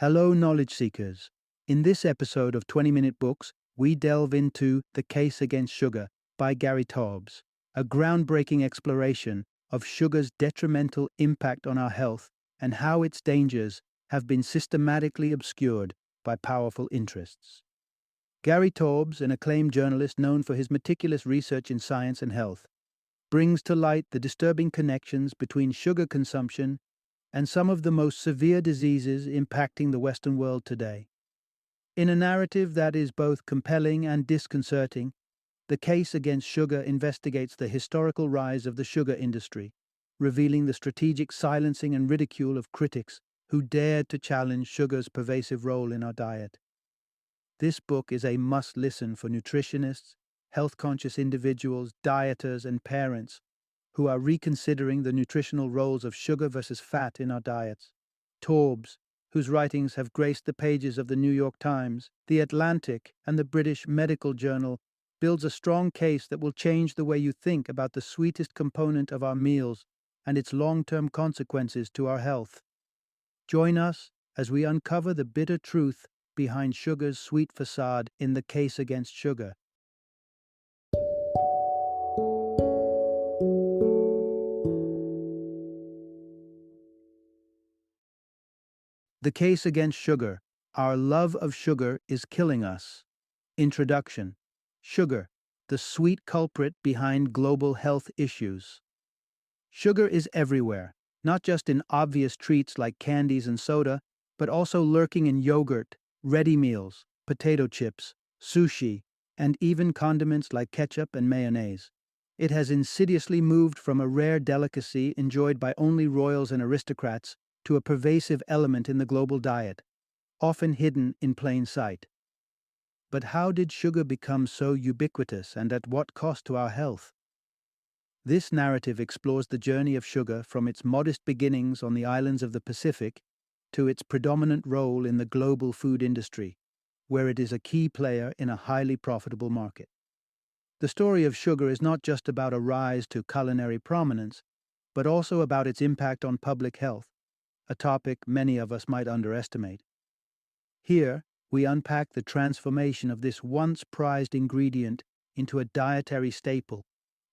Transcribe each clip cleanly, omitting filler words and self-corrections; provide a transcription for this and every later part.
Hello, knowledge seekers. In this episode of 20-Minute Books, we delve into The Case Against Sugar by Gary Taubes, a groundbreaking exploration of sugar's detrimental impact on our health and how its dangers have been systematically obscured by powerful interests. Gary Taubes, an acclaimed journalist known for his meticulous research in science and health, brings to light the disturbing connections between sugar consumption and some of the most severe diseases impacting the Western world today. In a narrative that is both compelling and disconcerting, The Case Against Sugar investigates the historical rise of the sugar industry, revealing the strategic silencing and ridicule of critics who dared to challenge sugar's pervasive role in our diet. This book is a must-listen for nutritionists, health-conscious individuals, dieters, and parents who are reconsidering the nutritional roles of sugar versus fat in our diets. Taubes, whose writings have graced the pages of the New York Times, The Atlantic, and the British Medical Journal, builds a strong case that will change the way you think about the sweetest component of our meals and its long-term consequences to our health. Join us as we uncover the bitter truth behind sugar's sweet facade in The Case Against Sugar. The Case Against Sugar. Our love of sugar is killing us. Introduction. Sugar, the sweet culprit behind global health issues. Sugar is everywhere, not just in obvious treats like candies and soda, but also lurking in yogurt, ready meals, potato chips, sushi, and even condiments like ketchup and mayonnaise. It has insidiously moved from a rare delicacy enjoyed by only royals and aristocrats to a pervasive element in the global diet, often hidden in plain sight. But how did sugar become so ubiquitous, and at what cost to our health? This narrative explores the journey of sugar from its modest beginnings on the islands of the Pacific to its predominant role in the global food industry, where it is a key player in a highly profitable market. The story of sugar is not just about a rise to culinary prominence, but also about its impact on public health, a topic many of us might underestimate. Here, we unpack the transformation of this once prized ingredient into a dietary staple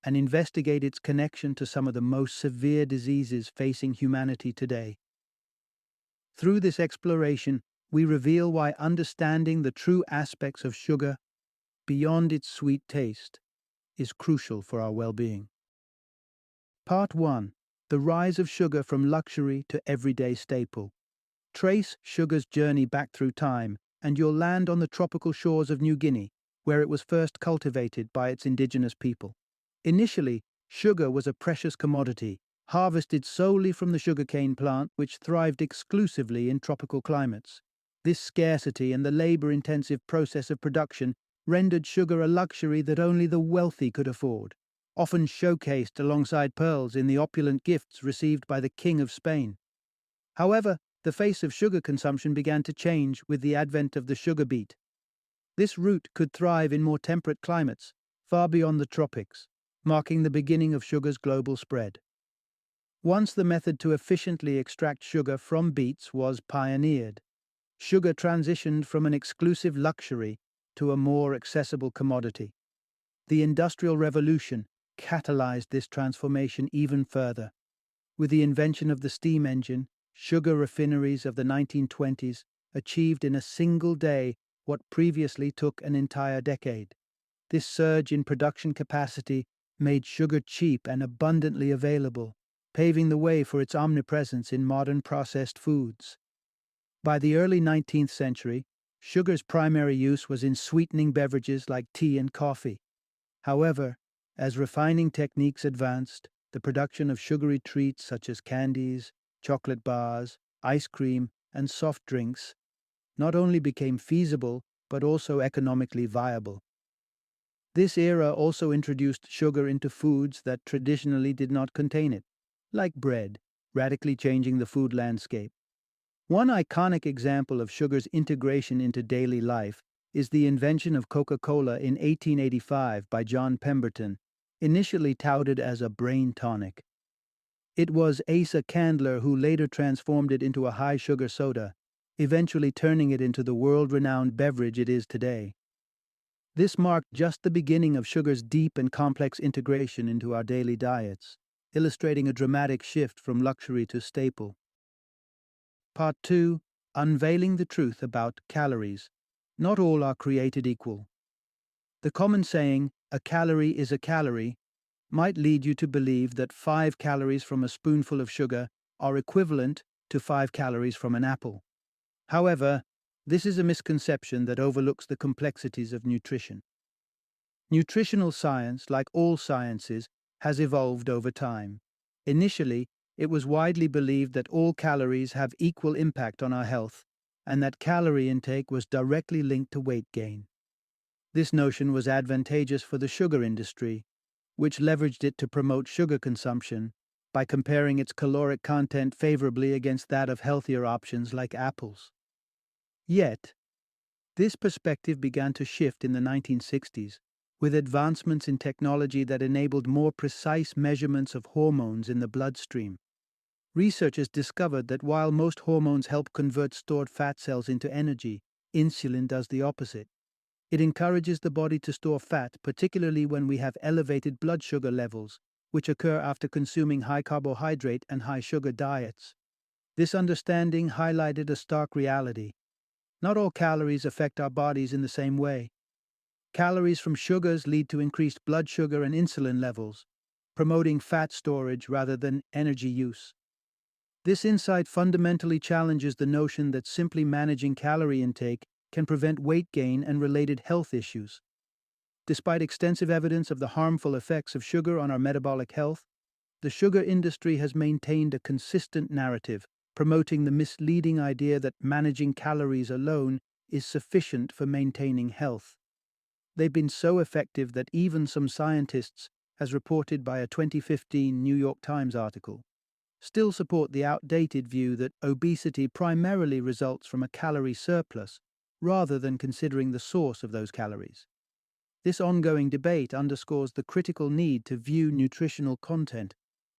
and investigate its connection to some of the most severe diseases facing humanity today. Through this exploration, we reveal why understanding the true aspects of sugar, beyond its sweet taste, is crucial for our well-being. Part 1. The rise of sugar from luxury to everyday staple. Trace sugar's journey back through time, and you'll land on the tropical shores of New Guinea, where it was first cultivated by its indigenous people. Initially, sugar was a precious commodity, harvested solely from the sugarcane plant, which thrived exclusively in tropical climates. This scarcity and the labor-intensive process of production rendered sugar a luxury that only the wealthy could afford, often showcased alongside pearls in the opulent gifts received by the King of Spain. However, the face of sugar consumption began to change with the advent of the sugar beet. This root could thrive in more temperate climates, far beyond the tropics, marking the beginning of sugar's global spread. Once the method to efficiently extract sugar from beets was pioneered, sugar transitioned from an exclusive luxury to a more accessible commodity. The Industrial Revolution catalyzed this transformation even further. With the invention of the steam engine, sugar refineries of the 1920s achieved in a single day what previously took an entire decade. This surge in production capacity made sugar cheap and abundantly available, paving the way for its omnipresence in modern processed foods. By the early 19th century, sugar's primary use was in sweetening beverages like tea and coffee. However, as refining techniques advanced, the production of sugary treats such as candies, chocolate bars, ice cream, and soft drinks not only became feasible but also economically viable. This era also introduced sugar into foods that traditionally did not contain it, like bread, radically changing the food landscape. One iconic example of sugar's integration into daily life is the invention of Coca-Cola in 1885 by John Pemberton, initially touted as a brain tonic. It was Asa Candler who later transformed it into a high-sugar soda, eventually turning it into the world-renowned beverage it is today. This marked just the beginning of sugar's deep and complex integration into our daily diets, illustrating a dramatic shift from luxury to staple. Part 2. Unveiling the truth about calories. Not all are created equal. The common saying, "a calorie is a calorie," might lead you to believe that 5 calories from a spoonful of sugar are equivalent to 5 calories from an apple. However, this is a misconception that overlooks the complexities of nutrition. Nutritional science, like all sciences, has evolved over time. Initially, it was widely believed that all calories have equal impact on our health, and that calorie intake was directly linked to weight gain. This notion was advantageous for the sugar industry, which leveraged it to promote sugar consumption by comparing its caloric content favorably against that of healthier options like apples. Yet, this perspective began to shift in the 1960s, with advancements in technology that enabled more precise measurements of hormones in the bloodstream. Researchers discovered that while most hormones help convert stored fat cells into energy, insulin does the opposite. It encourages the body to store fat, particularly when we have elevated blood sugar levels, which occur after consuming high carbohydrate and high sugar diets. This understanding highlighted a stark reality. Not all calories affect our bodies in the same way. Calories from sugars lead to increased blood sugar and insulin levels, promoting fat storage rather than energy use. This insight fundamentally challenges the notion that simply managing calorie intake can prevent weight gain and related health issues. Despite extensive evidence of the harmful effects of sugar on our metabolic health, the sugar industry has maintained a consistent narrative, promoting the misleading idea that managing calories alone is sufficient for maintaining health. They've been so effective that even some scientists, as reported by a 2015 New York Times article, still support the outdated view that obesity primarily results from a calorie surplus, rather than considering the source of those calories. This ongoing debate underscores the critical need to view nutritional content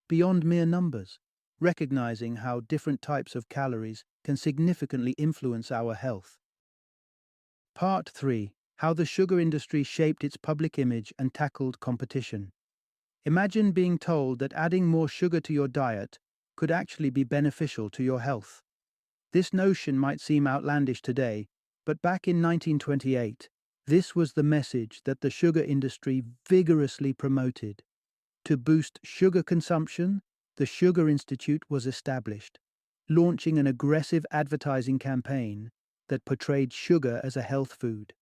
beyond mere numbers, recognizing how different types of calories can significantly influence our health. Part 3. How the sugar industry shaped its public image and tackled competition. Imagine being told that adding more sugar to your diet could actually be beneficial to your health. This notion might seem outlandish today, but back in 1928, this was the message that the sugar industry vigorously promoted. To boost sugar consumption, the Sugar Institute was established, launching an aggressive advertising campaign that portrayed sugar as a health food.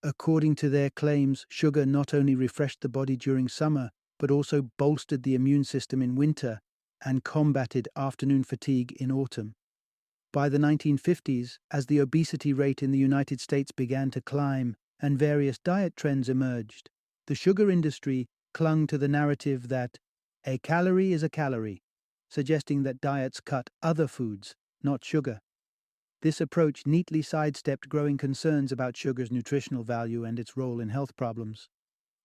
According to their claims, sugar not only refreshed the body during summer, but also bolstered the immune system in winter and combated afternoon fatigue in autumn. By the 1950s, as the obesity rate in the United States began to climb and various diet trends emerged, the sugar industry clung to the narrative that a calorie is a calorie, suggesting that diets cut other foods, not sugar. This approach neatly sidestepped growing concerns about sugar's nutritional value and its role in health problems.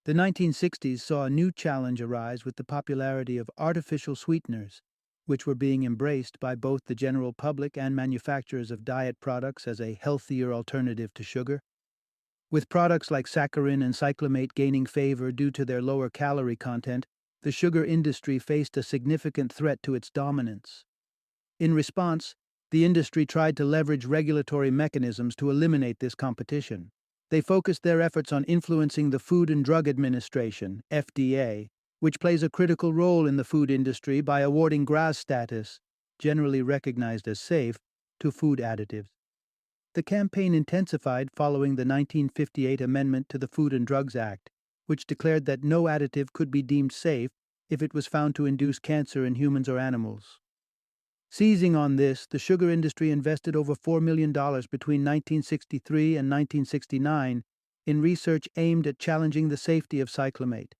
The 1960s saw a new challenge arise with the popularity of artificial sweeteners, which were being embraced by both the general public and manufacturers of diet products as a healthier alternative to sugar. With products like saccharin and cyclamate gaining favor due to their lower calorie content, the sugar industry faced a significant threat to its dominance. In response, the industry tried to leverage regulatory mechanisms to eliminate this competition. They focused their efforts on influencing the Food and Drug Administration, FDA, which plays a critical role in the food industry by awarding GRAS status, generally recognized as safe, to food additives. The campaign intensified following the 1958 amendment to the Food and Drugs Act, which declared that no additive could be deemed safe if it was found to induce cancer in humans or animals. Seizing on this, the sugar industry invested over $4 million between 1963 and 1969 in research aimed at challenging the safety of cyclamate.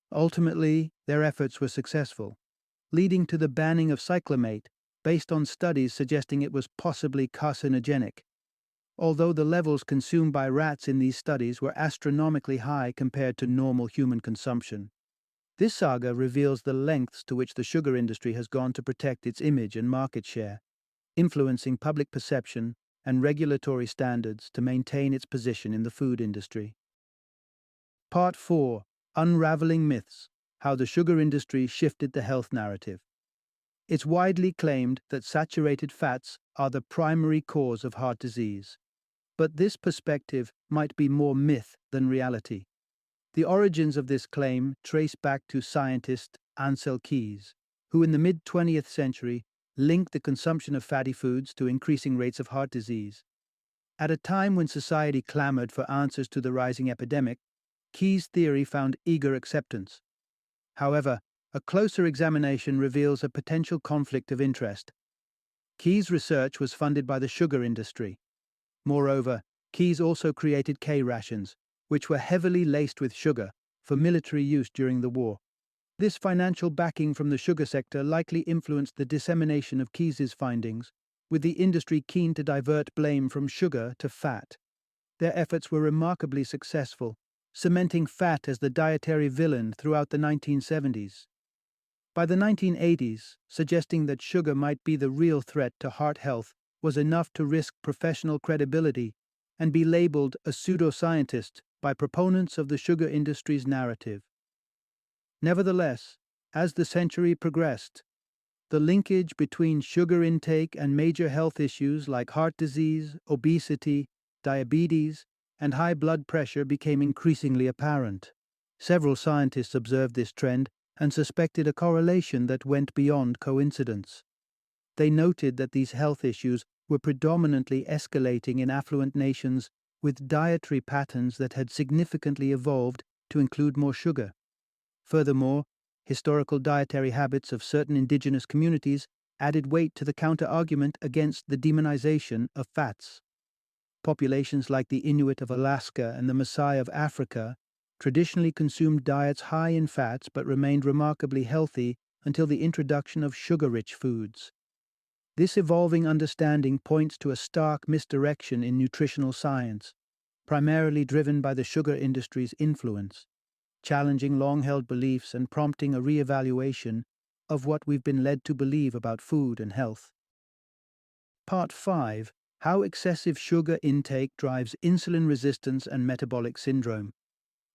Ultimately, their efforts were successful, leading to the banning of cyclamate based on studies suggesting it was possibly carcinogenic, although the levels consumed by rats in these studies were astronomically high compared to normal human consumption. This saga reveals the lengths to which the sugar industry has gone to protect its image and market share. influencing public perception and regulatory standards to maintain its position in the food industry. Part 4. Unraveling Myths: How the Sugar Industry Shifted the Health Narrative. It's widely claimed that saturated fats are the primary cause of heart disease. But this perspective might be more myth than reality. The origins of this claim trace back to scientist Ansel Keys, who in the mid-20th century linked the consumption of fatty foods to increasing rates of heart disease. At a time when society clamored for answers to the rising epidemic, Keys' theory found eager acceptance. However, a closer examination reveals a potential conflict of interest. Keys' research was funded by the sugar industry. Moreover, Keys also created K-rations, which were heavily laced with sugar for military use during the war. This financial backing from the sugar sector likely influenced the dissemination of Keys's findings, with the industry keen to divert blame from sugar to fat. Their efforts were remarkably successful, cementing fat as the dietary villain throughout the 1970s. By the 1980s, suggesting that sugar might be the real threat to heart health was enough to risk professional credibility and be labeled a pseudoscientist by proponents of the sugar industry's narrative. Nevertheless, as the century progressed, the linkage between sugar intake and major health issues like heart disease, obesity, diabetes, and high blood pressure became increasingly apparent. Several scientists observed this trend and suspected a correlation that went beyond coincidence. They noted that these health issues were predominantly escalating in affluent nations with dietary patterns that had significantly evolved to include more sugar. Furthermore, historical dietary habits of certain indigenous communities added weight to the counter-argument against the demonization of fats. Populations like the Inuit of Alaska and the Maasai of Africa traditionally consumed diets high in fats but remained remarkably healthy until the introduction of sugar-rich foods. This evolving understanding points to a stark misdirection in nutritional science, primarily driven by the sugar industry's influence, challenging long-held beliefs and prompting a re-evaluation of what we've been led to believe about food and health. Part 5. How excessive sugar intake drives insulin resistance and metabolic syndrome.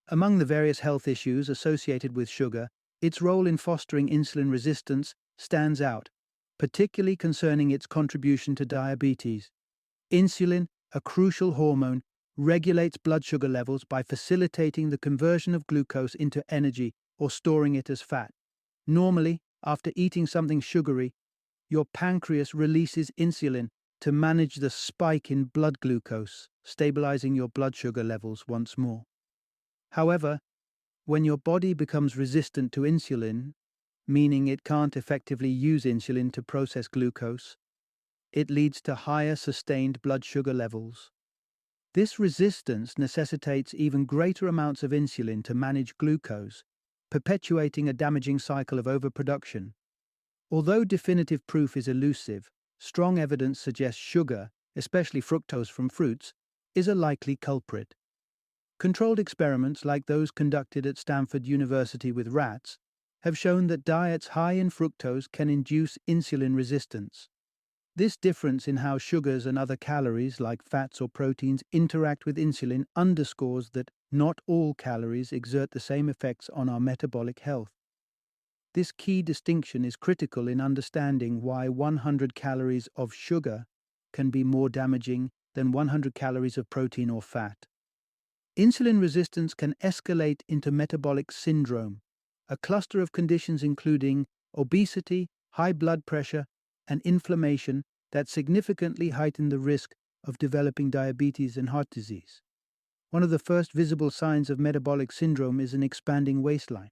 Among the various health issues associated with sugar, its role in fostering insulin resistance stands out, particularly concerning its contribution to diabetes. Insulin, a crucial hormone, regulates blood sugar levels by facilitating the conversion of glucose into energy or storing it as fat. Normally, after eating something sugary, your pancreas releases insulin to manage the spike in blood glucose, stabilizing your blood sugar levels once more. However, when your body becomes resistant to insulin, meaning it can't effectively use insulin to process glucose, it leads to higher sustained blood sugar levels. This resistance necessitates even greater amounts of insulin to manage glucose, perpetuating a damaging cycle of overproduction. Although definitive proof is elusive, strong evidence suggests sugar, especially fructose from fruits, is a likely culprit. Controlled experiments like those conducted at Stanford University with rats have shown that diets high in fructose can induce insulin resistance. This difference in how sugars and other calories like fats or proteins interact with insulin underscores that not all calories exert the same effects on our metabolic health. This key distinction is critical in understanding why 100 calories of sugar can be more damaging than 100 calories of protein or fat. Insulin resistance can escalate into metabolic syndrome, a cluster of conditions including obesity, high blood pressure, and inflammation that significantly heighten the risk of developing diabetes and heart disease. One of the first visible signs of metabolic syndrome is an expanding waistline,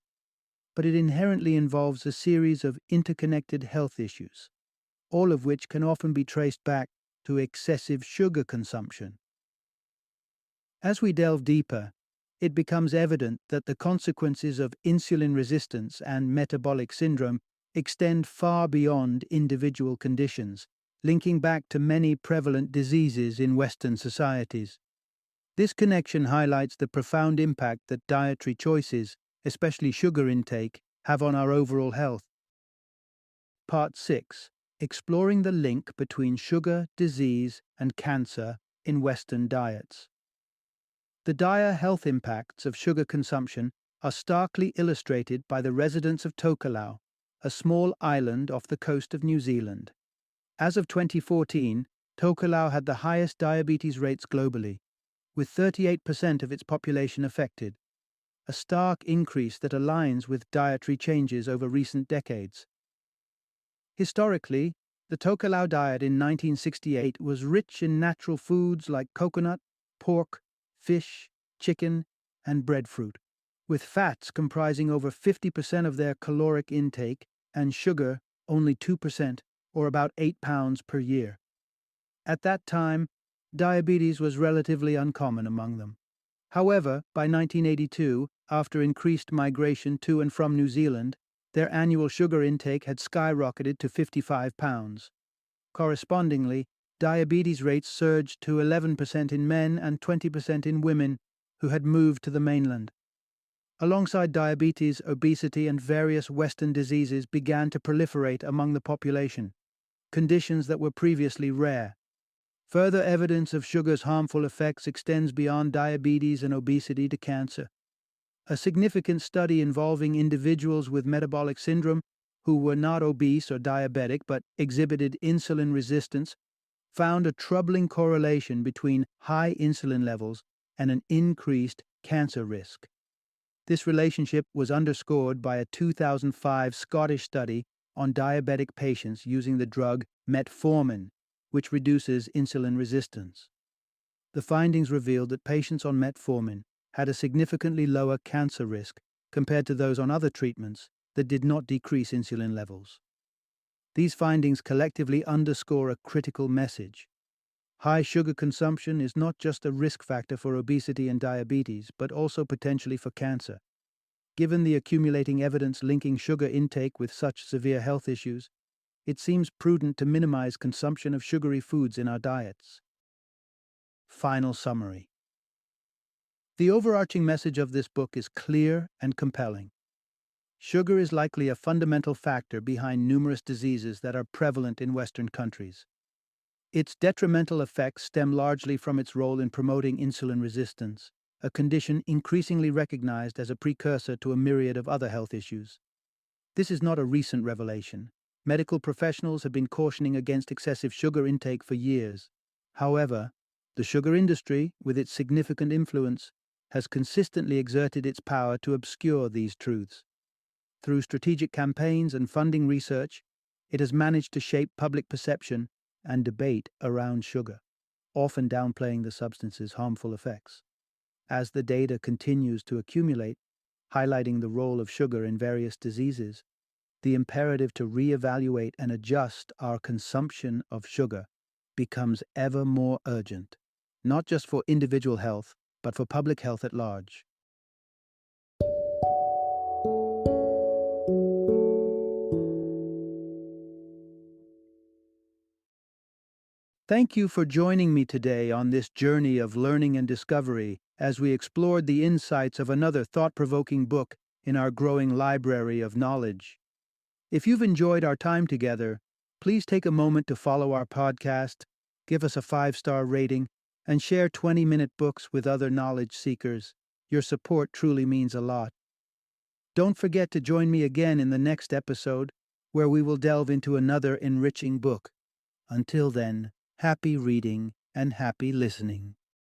but it inherently involves a series of interconnected health issues, all of which can often be traced back to excessive sugar consumption. As we delve deeper, it becomes evident that the consequences of insulin resistance and metabolic syndrome extend far beyond individual conditions, linking back to many prevalent diseases in Western societies. This connection highlights the profound impact that dietary choices, especially sugar intake, have on our overall health. Part 6. exploring the link between sugar, disease, and cancer in Western diets. The dire health impacts of sugar consumption are starkly illustrated by the residents of Tokelau, a small island off the coast of New Zealand. As of 2014, Tokelau had the highest diabetes rates globally, with 38% of its population affected, a stark increase that aligns with dietary changes over recent decades. Historically, the Tokelau diet in 1968 was rich in natural foods like coconut, pork, fish, chicken, and breadfruit, with fats comprising over 50% of their caloric intake and sugar only 2%, or about 8 pounds per year. At that time, diabetes was relatively uncommon among them. However, by 1982, after increased migration to and from New Zealand, their annual sugar intake had skyrocketed to 55 pounds. Correspondingly, diabetes rates surged to 11% in men and 20% in women who had moved to the mainland. Alongside diabetes, obesity and various Western diseases began to proliferate among the population, conditions that were previously rare. Further evidence of sugar's harmful effects extends beyond diabetes and obesity to cancer. A significant study involving individuals with metabolic syndrome who were not obese or diabetic but exhibited insulin resistance found a troubling correlation between high insulin levels and an increased cancer risk. This relationship was underscored by a 2005 Scottish study on diabetic patients using the drug metformin, which reduces insulin resistance. The findings revealed that patients on metformin had a significantly lower cancer risk compared to those on other treatments that did not decrease insulin levels. These findings collectively underscore a critical message. High sugar consumption is not just a risk factor for obesity and diabetes, but also potentially for cancer. Given the accumulating evidence linking sugar intake with such severe health issues, it seems prudent to minimize consumption of sugary foods in our diets. Final summary. The overarching message of this book is clear and compelling. Sugar is likely a fundamental factor behind numerous diseases that are prevalent in Western countries. Its detrimental effects stem largely from its role in promoting insulin resistance, a condition increasingly recognized as a precursor to a myriad of other health issues. This is not a recent revelation. Medical professionals have been cautioning against excessive sugar intake for years. However, the sugar industry, with its significant influence, has consistently exerted its power to obscure these truths. Through strategic campaigns and funding research, it has managed to shape public perception and debate around sugar, often downplaying the substance's harmful effects. As the data continues to accumulate, highlighting the role of sugar in various diseases, the imperative to reevaluate and adjust our consumption of sugar becomes ever more urgent, not just for individual health, but for public health at large. Thank you for joining me today on this journey of learning and discovery as we explored the insights of another thought-provoking book in our growing library of knowledge. If you've enjoyed our time together, please take a moment to follow our podcast, give us a 5-star rating, and share 20-minute books with other knowledge seekers. Your support truly means a lot. Don't forget to join me again in the next episode, where we will delve into another enriching book. Until then, happy reading and happy listening.